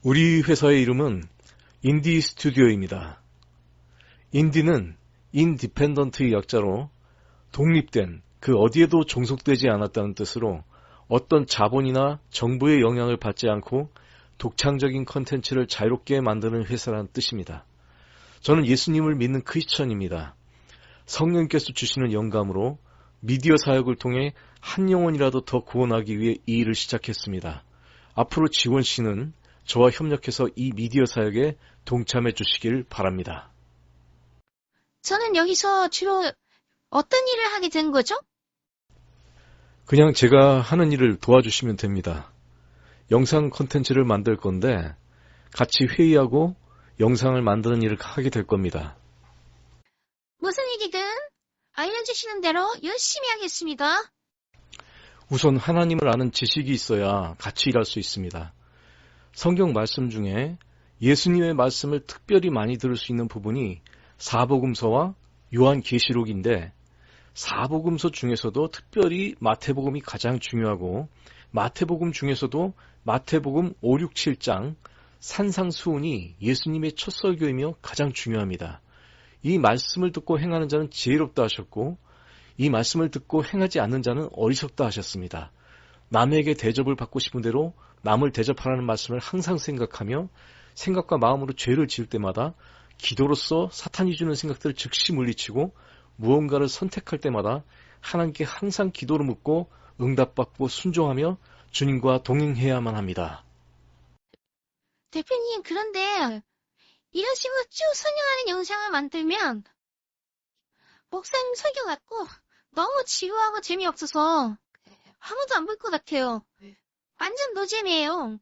우리 회사의 이름은 인디 스튜디오입니다. 인디는 인디펜던트의 약자로 독립된, 그 어디에도 종속되지 않았다는 뜻으로 어떤 자본이나 정부의 영향을 받지 않고 독창적인 컨텐츠를 자유롭게 만드는 회사라는 뜻입니다. 저는 예수님을 믿는 크리스천입니다. 성령께서 주시는 영감으로 미디어 사역을 통해 한 영혼이라도 더 구원하기 위해 이 일을 시작했습니다. 앞으로 지원 씨는 저와 협력해서 이 미디어 사역에 동참해 주시길 바랍니다. 저는 여기서 주로 어떤 일을 하게 된 거죠? 그냥 제가 하는 일을 도와주시면 됩니다. 영상 콘텐츠를 만들 건데 같이 회의하고 영상을 만드는 일을 하게 될 겁니다. 무슨 일이든 알려주시는 대로 열심히 하겠습니다. 우선 하나님을 아는 지식이 있어야 같이 일할 수 있습니다. 성경 말씀 중에 예수님의 말씀을 특별히 많이 들을 수 있는 부분이 사복음서와 요한계시록인데 사복음서 중에서도 특별히 마태복음이 가장 중요하고 마태복음 중에서도 마태복음 5, 6, 7장 산상수훈이 예수님의 첫 설교이며 가장 중요합니다. 이 말씀을 듣고 행하는 자는 지혜롭다 하셨고 이 말씀을 듣고 행하지 않는 자는 어리석다 하셨습니다. 남에게 대접을 받고 싶은 대로 남을 대접하라는 말씀을 항상 생각하며 생각과 마음으로 죄를 지을 때마다 기도로서 사탄이 주는 생각들을 즉시 물리치고 무언가를 선택할 때마다 하나님께 항상 기도로 묻고 응답받고 순종하며 주님과 동행해야만 합니다. 대표님, 그런데 이런 식으로 쭉 설명하는 영상을 만들면 목사님 설교 같고 너무 지루하고 재미없어서 아무도 안 볼 것 같아요. 완전 노잼이에요.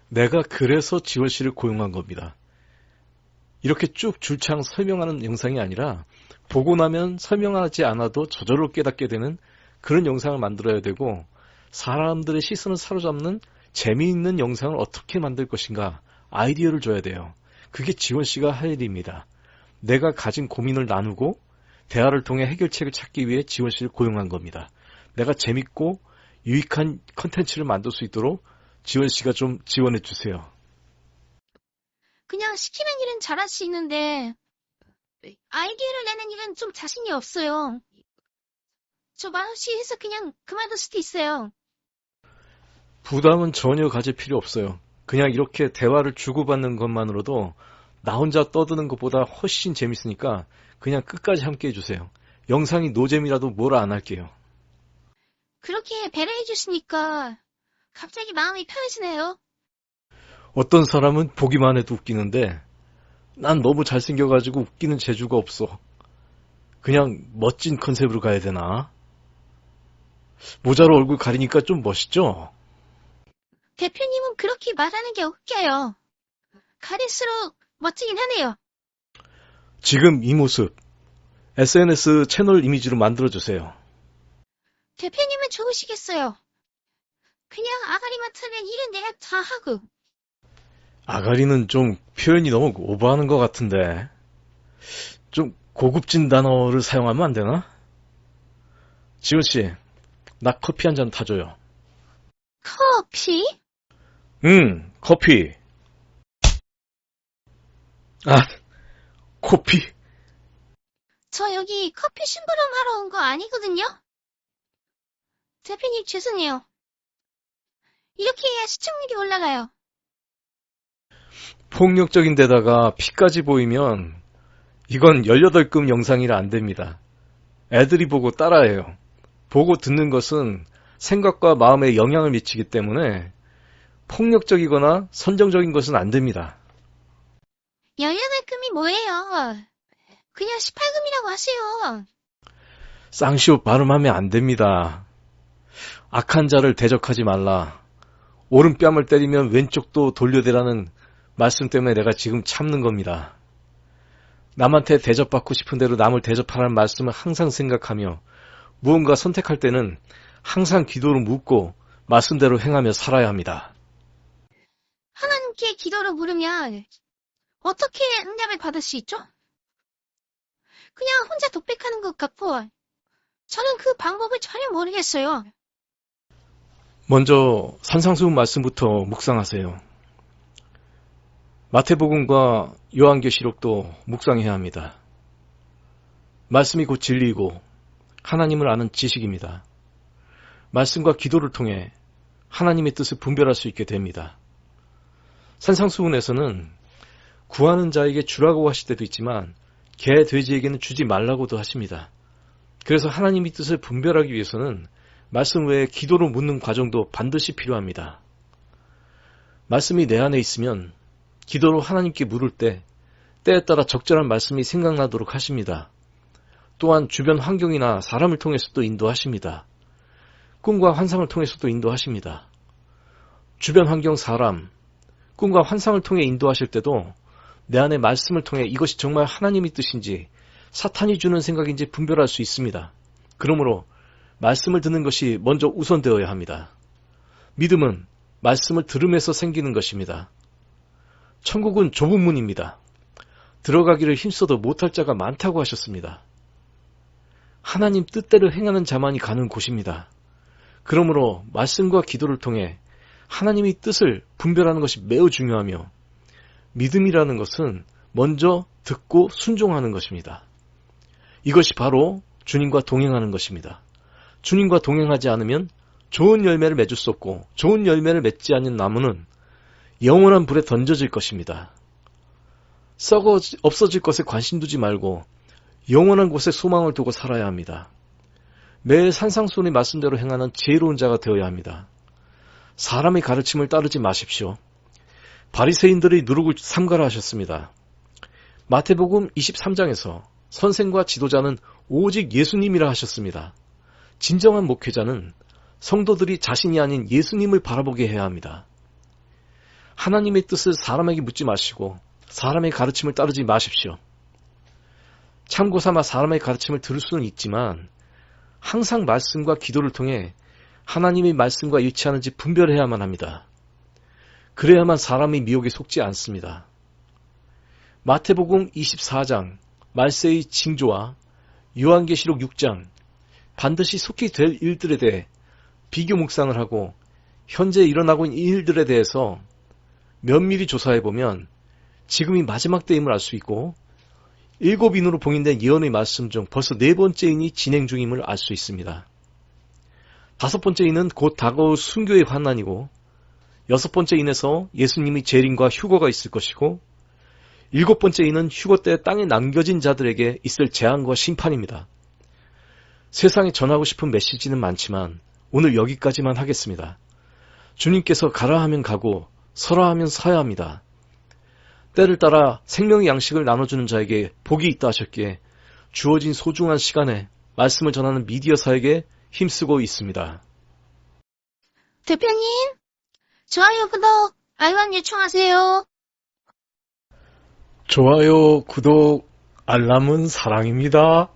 내가 그래서 지원 씨를 고용한 겁니다. 이렇게 쭉 줄창 설명하는 영상이 아니라 보고 나면 설명하지 않아도 저절로 깨닫게 되는 그런 영상을 만들어야 되고 사람들의 시선을 사로잡는 재미있는 영상을 어떻게 만들 것인가 아이디어를 줘야 돼요. 그게 지원 씨가 할 일입니다. 내가 가진 고민을 나누고 대화를 통해 해결책을 찾기 위해 지원 씨를 고용한 겁니다. 내가 재밌고 유익한 컨텐츠를 만들 수 있도록 지원 씨가 좀 지원해 주세요. 그냥 시키는 일은 잘할 수 있는데 아이디어를 내는 일은 좀 자신이 없어요. 저 말없이 해서 그냥 그만둘 수도 있어요. 부담은 전혀 가질 필요 없어요. 그냥 이렇게 대화를 주고받는 것만으로도 나 혼자 떠드는 것보다 훨씬 재밌으니까 그냥 끝까지 함께 해주세요. 영상이 노잼이라도 뭐라 안 할게요. 그렇게 배려해 주시니까 갑자기 마음이 편해지네요. 어떤 사람은 보기만 해도 웃기는데 난 너무 잘생겨가지고 웃기는 재주가 없어. 그냥 멋진 컨셉으로 가야 되나? 모자로 얼굴 가리니까 좀 멋있죠? 대표님은 그렇게 말하는 게 웃겨요. 가릴수록 멋지긴 하네요. 지금 이 모습 SNS 채널 이미지로 만들어주세요. 대표님은 좋으시겠어요. 그냥 아가리 맡으면 일은 내가 다 하고. 아가리는 좀 표현이 너무 오버하는 것 같은데 좀 고급진 단어를 사용하면 안 되나? 지훈씨, 나 커피 한 잔 타줘요. 커피? 커피. 아, 코피. 저 여기 커피 심부름 하러 온 거 아니거든요? 대표님 죄송해요. 이렇게 해야 시청률이 올라가요. 폭력적인 데다가 피까지 보이면 이건 18금 영상이라 안 됩니다. 애들이 보고 따라해요. 보고 듣는 것은 생각과 마음에 영향을 미치기 때문에 폭력적이거나 선정적인 것은 안 됩니다. 18금이 뭐예요? 그냥 18금이라고 하세요. 쌍시옷 발음하면 안 됩니다. 악한 자를 대적하지 말라. 오른뺨을 때리면 왼쪽도 돌려대라는 말씀 때문에 내가 지금 참는 겁니다. 남한테 대접받고 싶은 대로 남을 대접하라는 말씀을 항상 생각하며 무언가 선택할 때는 항상 기도로 묻고 말씀대로 행하며 살아야 합니다. 하나님께 기도를 물으면 어떻게 응답을 받을 수 있죠? 그냥 혼자 독백하는 것 같고 저는 그 방법을 전혀 모르겠어요. 먼저 산상수훈 말씀부터 묵상하세요. 마태복음과 요한계시록도 묵상해야 합니다. 말씀이 곧 진리이고 하나님을 아는 지식입니다. 말씀과 기도를 통해 하나님의 뜻을 분별할 수 있게 됩니다. 산상수훈에서는 구하는 자에게 주라고 하실 때도 있지만 개, 돼지에게는 주지 말라고도 하십니다. 그래서 하나님의 뜻을 분별하기 위해서는 말씀 외에 기도로 묻는 과정도 반드시 필요합니다. 말씀이 내 안에 있으면 기도로 하나님께 물을 때 때에 따라 적절한 말씀이 생각나도록 하십니다. 또한 주변 환경이나 사람을 통해서도 인도하십니다. 꿈과 환상을 통해서도 인도하십니다. 주변 환경, 사람, 꿈과 환상을 통해 인도하실 때도 내 안의 말씀을 통해 이것이 정말 하나님의 뜻인지 사탄이 주는 생각인지 분별할 수 있습니다. 그러므로 말씀을 듣는 것이 먼저 우선되어야 합니다. 믿음은 말씀을 들음에서 생기는 것입니다. 천국은 좁은 문입니다. 들어가기를 힘써도 못할 자가 많다고 하셨습니다. 하나님 뜻대로 행하는 자만이 가는 곳입니다. 그러므로 말씀과 기도를 통해 하나님의 뜻을 분별하는 것이 매우 중요하며 믿음이라는 것은 먼저 듣고 순종하는 것입니다. 이것이 바로 주님과 동행하는 것입니다. 주님과 동행하지 않으면 좋은 열매를 맺을 수 없고 좋은 열매를 맺지 않는 나무는 영원한 불에 던져질 것입니다. 썩어 없어질 것에 관심 두지 말고 영원한 곳에 소망을 두고 살아야 합니다. 매일 산상수훈의 말씀대로 행하는 지혜로운 자가 되어야 합니다. 사람의 가르침을 따르지 마십시오. 바리새인들의 누룩을 삼가라 하셨습니다. 마태복음 23장에서 선생과 지도자는 오직 예수님이라 하셨습니다. 진정한 목회자는 성도들이 자신이 아닌 예수님을 바라보게 해야 합니다. 하나님의 뜻을 사람에게 묻지 마시고 사람의 가르침을 따르지 마십시오. 참고삼아 사람의 가르침을 들을 수는 있지만 항상 말씀과 기도를 통해 하나님의 말씀과 일치하는지 분별해야만 합니다. 그래야만 사람의 미혹에 속지 않습니다. 마태복음 24장 말세의 징조와 요한계시록 6장 반드시 속히 될 일들에 대해 비교 묵상을 하고 현재 일어나고 있는 일들에 대해서 면밀히 조사해보면 지금이 마지막 때임을 알 수 있고 7인으로 봉인된 예언의 말씀 중 벌써 4번째인이 진행 중임을 알 수 있습니다. 5번째인은 곧 다가올 순교의 환난이고 6번째인에서 예수님의 재림과 휴거가 있을 것이고 7번째인은 휴거 때 땅에 남겨진 자들에게 있을 재앙과 심판입니다. 세상에 전하고 싶은 메시지는 많지만 오늘 여기까지만 하겠습니다. 주님께서 가라 하면 가고 서라 하면 서야 합니다. 때를 따라 생명의 양식을 나눠주는 자에게 복이 있다 하셨기에 주어진 소중한 시간에 말씀을 전하는 미디어사에게 힘쓰고 있습니다. 대표님, 좋아요, 구독, 알람 요청하세요. 좋아요, 구독, 알람은 사랑입니다.